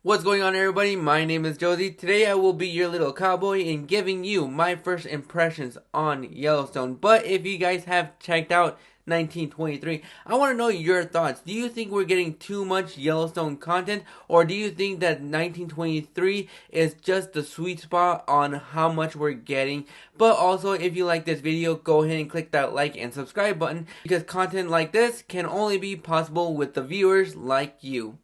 What's going on, everybody? My name is Josie. Today I will be your little cowboy and giving you my first impressions on Yellowstone. But if you guys have checked out 1923, I want to know your thoughts. Do you think we're getting too much Yellowstone content, or do you think that 1923 is just the sweet spot on how much we're getting? But also, if you like this video, go ahead and click that like and subscribe button, because content like this can only be possible with the viewers like you.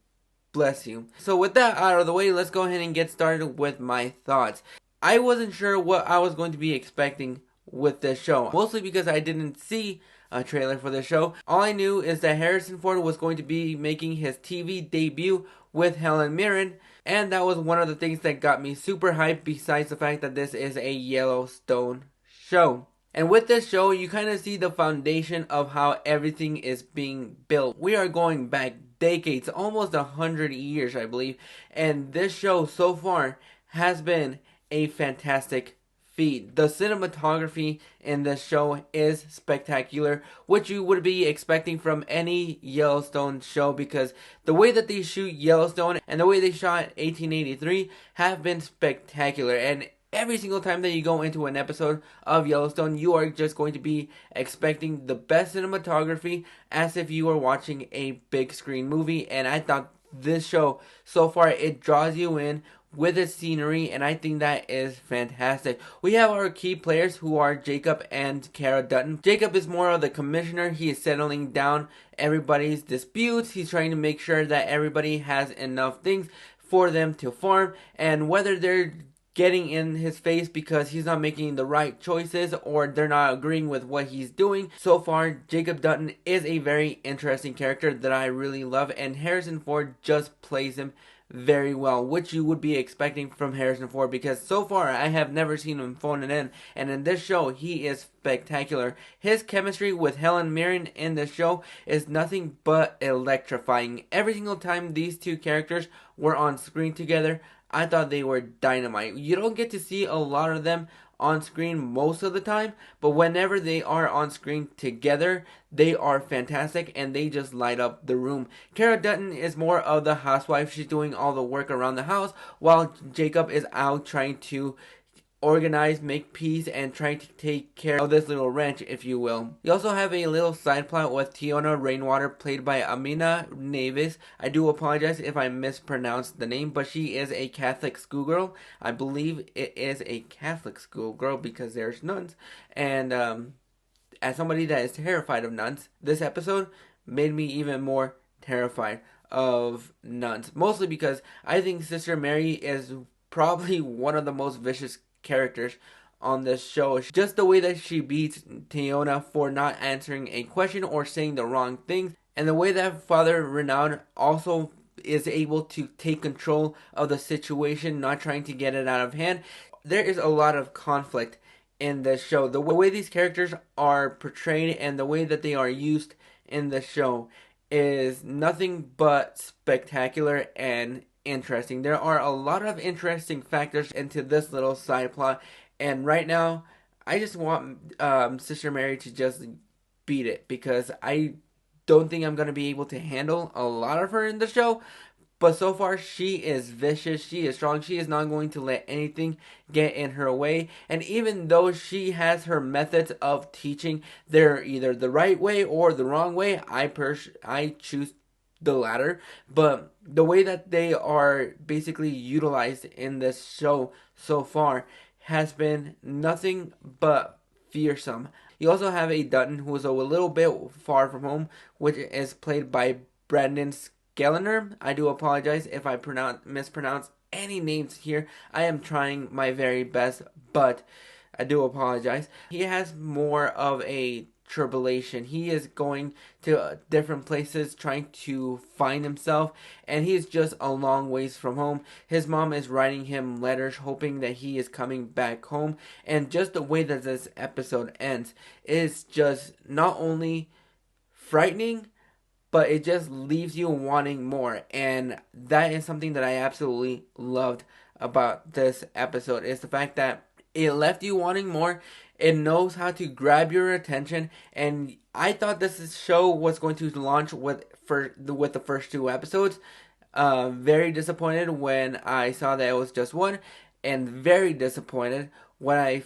Bless you. So with that out of the way, let's go ahead and get started with my thoughts. I wasn't sure what I was going to be expecting with this show, mostly because I didn't see a trailer for the show. All I knew is that Harrison Ford was going to be making his TV debut with Hellen Mirren, and that was one of the things that got me super hyped, besides the fact that this is a Yellowstone show. And with this show, you kind of see the foundation of how everything is being built. We are going back decades, almost 100 years, I believe. And this show so far has been a fantastic feat. The cinematography in this show is spectacular, which you would be expecting from any Yellowstone show, because the way that they shoot Yellowstone and the way they shot 1883 have been spectacular. And every single time that you go into an episode of Yellowstone, you are just going to be expecting the best cinematography, as if you were watching a big screen movie. And I thought this show, so far, it draws you in with its scenery, and I think that is fantastic. We have our key players, who are Jacob and Cara Dutton. Jacob is more of the commissioner. He is settling down everybody's disputes. He's trying to make sure that everybody has enough things for them to farm, and whether they're getting in his face because he's not making the right choices, or they're not agreeing with what he's doing. So far, Jacob Dutton is a very interesting character that I really love, and Harrison Ford just plays him very well, which you would be expecting from Harrison Ford, because so far I have never seen him phone it in, and in this show he is spectacular. His chemistry with Hellen Mirren in this show is nothing but electrifying. Every single time these two characters were on screen together, I thought they were dynamite. You don't get to see a lot of them on screen most of the time, but whenever they are on screen together, they are fantastic, and they just light up the room. Cara Dutton is more of the housewife. She's doing all the work around the house, while Jacob is out trying to organize, make peace, and trying to take care of this little ranch, if you will. You also have a little side plot with Tiona Rainwater, played by Amina Navis. I do apologize if I mispronounced the name, but she is a Catholic schoolgirl. I believe it is a Catholic schoolgirl because there's nuns. And as somebody that is terrified of nuns, this episode made me even more terrified of nuns. Mostly because I think Sister Mary is probably one of the most vicious characters on this show. Just the way that she beats Tiona for not answering a question or saying the wrong things, and the way that Father Renaud also is able to take control of the situation, not trying to get it out of hand. There is a lot of conflict in this show. The way these characters are portrayed and the way that they are used in the show is nothing but spectacular and interesting. There are a lot of interesting factors into this little side plot, and right now I just want Sister Mary to just beat it, because I don't think I'm going to be able to handle a lot of her in the show. But so far, she is vicious, she is strong, she is not going to let anything get in her way. And even though she has her methods of teaching, they're either the right way or the wrong way, I choose the latter. But the way that they are basically utilized in this show so far has been nothing but fearsome. You also have a Dutton who is a little bit far from home, which is played by Brandon Skellner. I do apologize if I mispronounce any names here. I am trying my very best, but I do apologize. He has more of a tribulation. He is going to different places trying to find himself, and he is just a long ways from home. His mom is writing him letters hoping that he is coming back home, and just the way that this episode ends is just not only frightening, but it just leaves you wanting more. And that is something that I absolutely loved about this episode, is the fact that it left you wanting more. It knows how to grab your attention, and I thought this show was going to launch with the first two episodes. Very disappointed when I saw that it was just one, and very disappointed when I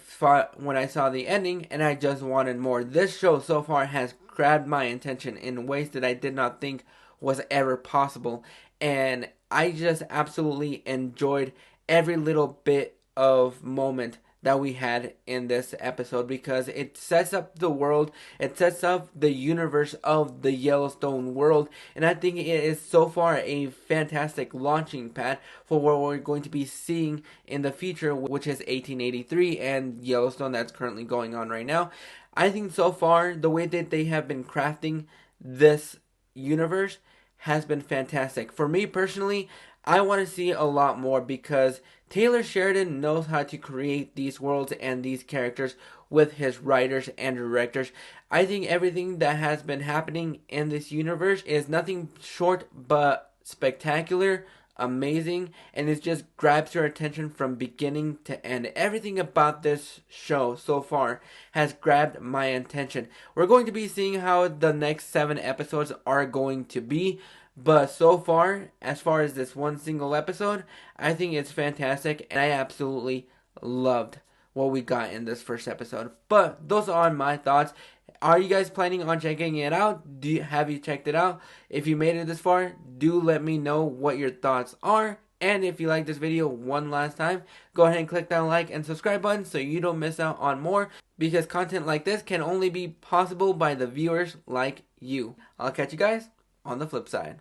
saw the ending, and I just wanted more. This show so far has grabbed my attention in ways that I did not think was ever possible, and I just absolutely enjoyed every little bit of moment that we had in this episode because it sets up the world, it sets up the universe of the Yellowstone world, and I think it is so far a fantastic launching pad for what we're going to be seeing in the future, which is 1883 and Yellowstone that's currently going on right now. I think so far the way that they have been crafting this universe has been fantastic. For me personally, I want to see a lot more because Taylor Sheridan knows how to create these worlds and these characters with his writers and directors. I think everything that has been happening in this universe is nothing short but spectacular, amazing, and it just grabs your attention from beginning to end. Everything about this show so far has grabbed my attention. We're going to be seeing how the next 7 episodes are going to be, but so far as this one single episode, I think it's fantastic, and I absolutely loved what we got in this first episode. But those are my thoughts. Are you guys planning on checking it out? Have you checked it out? If you made it this far, do let me know what your thoughts are. And if you like this video one last time, go ahead and click that like and subscribe button so you don't miss out on more, because content like this can only be possible by the viewers like you. I'll catch you guys on the flip side.